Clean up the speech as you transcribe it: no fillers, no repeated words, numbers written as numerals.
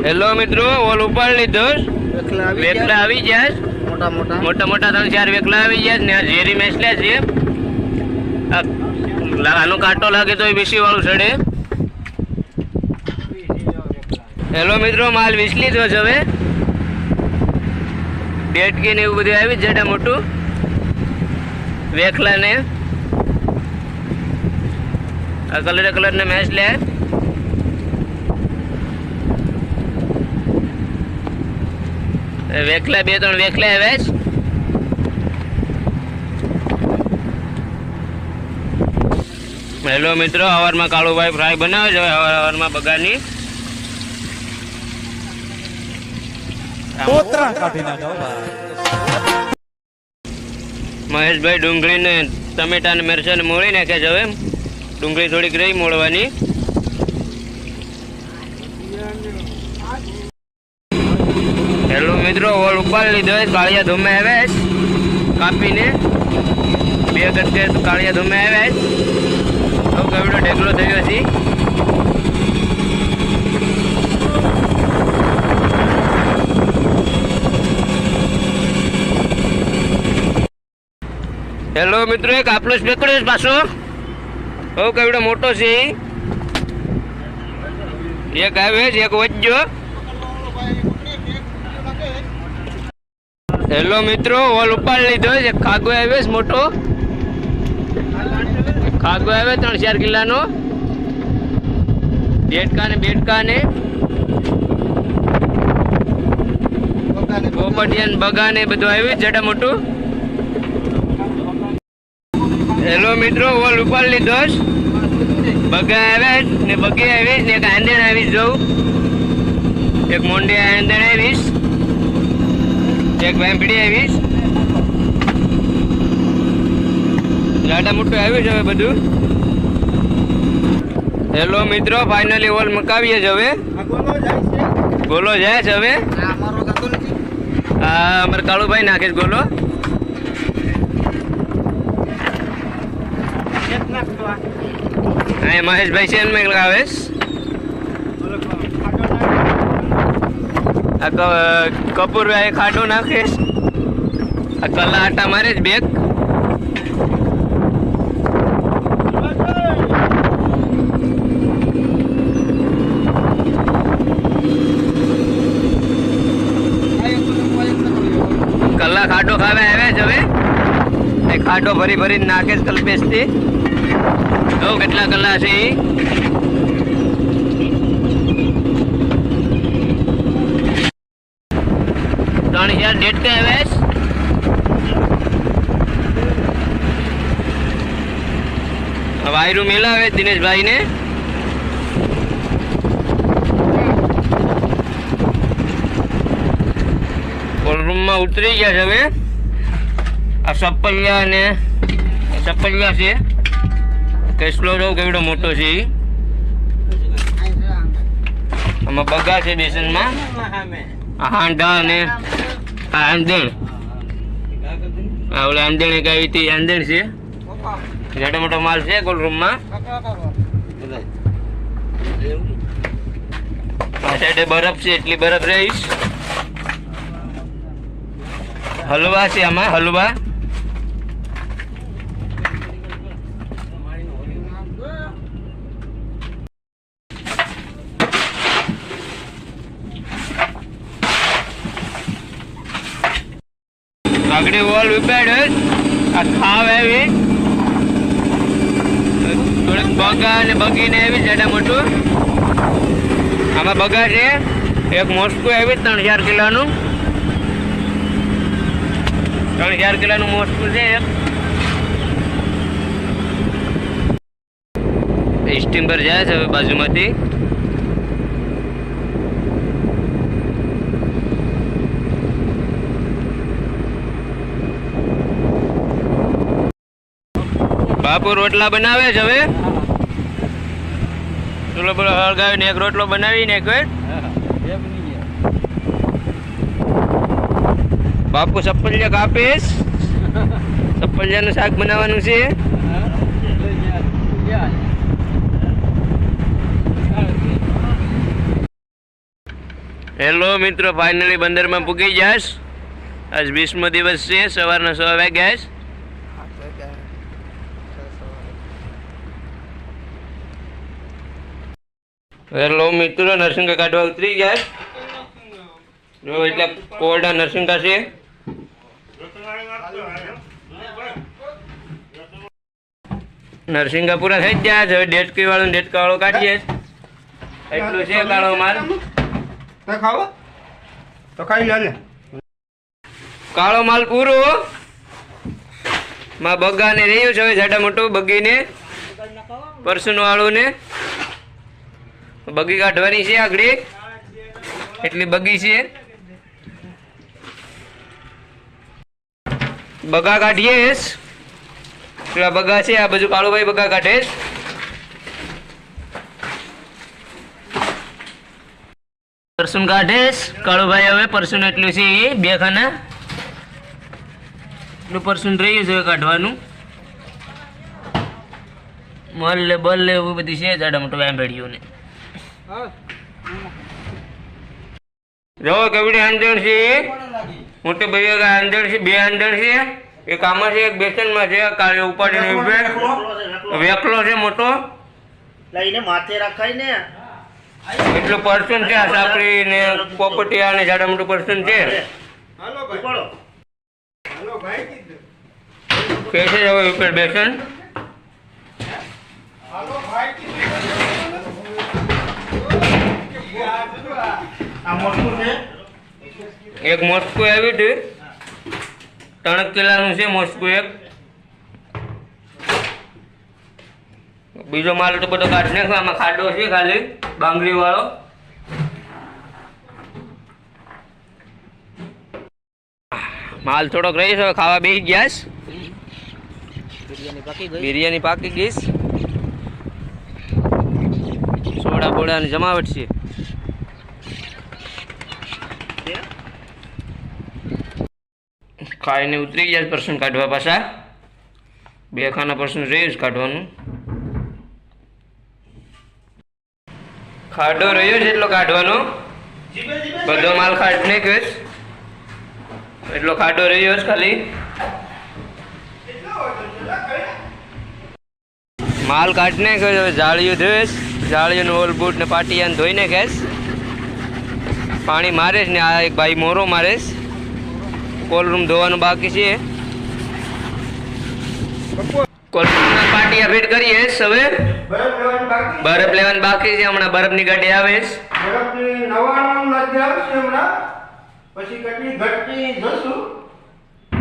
Hello મિત્રો, all ઉપાડ લીધો. વેકલા આવી ગયા મોટા મોટા 3-4 વેકલા આવી ગયા ને આ ઝેરી મેસલા છે. આનો કાંટો લાગે તો બેસી વાળું ચડે. હેલો મિત્રો, માલ વીસ લીધો છે. હવે બેટકી ને એવું બધું આવી જડા મોટું વેકલા ને આ કલર ને મેચ લે. વેકલા 2-3 વેકલા આવે છે. હેલો મિત્રો, સવારમાં કાળુભાઈ ફ્રાય બનાવે છે. સવારમાં બગાની મહેશભાઈ ડુંગળી ને ટમેટા ને મરચાં ને મોળી નાખે છે. હવે ડુંગળી થોડીક રહી મોળવાની. હેલો મિત્રો, ઓલ ઉપાડ લીધો. કાળિયા ધોમે આવે કાપીને 2 ગટકે કાળિયા ધોમે આવે. હવે કવડો ઢેકલો થયો છે. હેલો મિત્રો, એક આપલો પકડ્યો છે પાછો. હવે કવડો મોટો છે. એક આવે છે, એક વચ્ચો. હેલો મિત્રો, ઓલ ઉપાડ લીધો. એક ખાગો આવે છે મોટો. ખાગો આવે 3-4 કિલ્લાનો. બેટકા ને પોપટિયા બગા ને બધું આવ્યું જડા મોટું. હેલો મિત્રો, ઓલ ઉપાડ લીધો. બગા આવે ને બગી આવી ને એક આંધણ આવી જવું. એક મોંડી આંધણ આવીશ. એક વાંભળી આવીશ. જાડા મોટું આવ્યું છે હવે બધું. હેલો મિત્રો, ફાઇનલી ઓલ મકાવીએ છે. હવે ગોલો જાય છે. હવે હા, અમારે કાળુભાઈ નાખે છે ગોલો. હા, મહેશભાઈ છે એમાં લગાવે. કપૂર ખાટો નાખે. આ કલા આટા મારે જ બેગ. કલા ખાટો ખાવે આવે જ. હવે એ ખાટો ભરી નાખે છે કલ્પેશ થી. તો કેટલા કલા છે એ. ડેટ આવે. વાયરું મેલાવે દિનેશભાઈ ને. રૂમમાં ઉતરી ગયા છે. હવે આ સપલિયા છે. કેસલો જો કેવડો મોટો છે. આમાં બગા છે બેસનમાં. હાંડા ને આંધણ. ઓલે આંધણ એક આવી હતી. આંધણ છે. જાડો મોટો માલ છે કોલ રૂમમાં. આ સાઈડે બરફ છે, એટલી બરફ રહીશ. હલવા છે આમાં, હલવા. આગળ વોલ ઉપાડ્યો. આ ખાવ આવી. થોડીક બગા ને બગીને આવી જાડા મોટું. આમાં બગા છે. એક મોસ્કું આવી 3-4 કિલોનું. 3-4 કિલોનું મોસ્કું છે. એક સ્ટીમ પર જાય છે હવે બાજુમાંથી. બાપુ રોટલા બનાવે છે. હવે ચૂલો બોલો હળગાવીને એક રોટલો બનાવીને એક બાપુ સપલિયા કાપીશ. સપલિયાનું શાક બનાવવાનું છે. હેલો મિત્રો, ફાઇનલી બંદરમાં પૂકી જાશ. આજ 20મો દિવસ છે. સવારના 6 વાગ્યા છે. હેલો મિત્રો, નરસિંગા કાઢવા ઉતરી ગયા છે. જો એટલે કોરડા નરસિંગા છે. નરસિંગા પૂરા થઈ ગયા છે. હવે ડેટકી વાળો કાઢીએ. એટલું છે કાળો માલ. ખાવો તો ખાઈ લે. કાળો માલ પૂરો માં બગાને રહ્યું છે. હવે જાડા મોટું બગીને પરસું વાળું ને બગી કાઢવાની છે. આગળ એટલી બગી છે. બગા કાઢીએ. પેલા બગા છે. આ બાજુ કાળુભાઈ બગા કાઢે. પરસુન કાઢે કાળુભાઈ. હવે પરસુન એટલું છે એ 2 ખાના એટલું પરસુન રહ્યું છે કાઢવાનું. મલ બલ એવું બધી છે જાડા મોટું વાંભેડ્યું ને. જો કેવડી આંધણ છે. મોટી ભાઈ આંધણ છે. 2 આંધણ છે. એક આમાં છે, એક બેસનમાં છે. કાલે ઉપાડીને વેકલો છે મોટો લઈને માથે રખાય ને. એટલું પરસુન છે. આ સાપડી ને પોપટિયા ને જાડા મોટું પરસુન છે. કે છે હવે ઉપર બેસન એક મોસ્કું આવ્યું છે. 3 કિલાનું છે મોસ્કું એક. બીજો માલ તો બધો કાઢી નાખો. આમાં ખાડો છે ખાલી બાંગડી વાળો. માલ થોડોક રહી છે. ખાવા બેસી ગયા છે. બિરયાની પાકી ગઈ. સોડા બોડાની જમાવટ છે. ખાઈને ઉતરી ગયા પરસન કાઢવા. પાછા 2 ખાના પરસન રહ્યું કાઢવાનું. ખાડો રહ્યો છે એટલો કાઢવાનો. બધો માલ કાઢી નાખ્યો છે. એટલો ખાડો રહ્યો છે ખાલી. માલ કાઢી નાખ્યો. હવે જાળીઓ ધોઈશ. જાળીઓનું ઓલ બૂટ ને પાટિયાને ધોઈ નાખીશ. પાણી મારે છે ને આ એક ભાઈ મોરો મારે છે. કોલરૂમ ધોવાનું બાકી છે. કોલરૂમના પાટિયા ફિટ કરીએ. હવે બરફ લેવાનું બાકી છે. હમણાં બરફની ગાડી આવે છે. બરફની 99 નથી આવશે હમણાં. પછી કેટલી ઘટતી જશું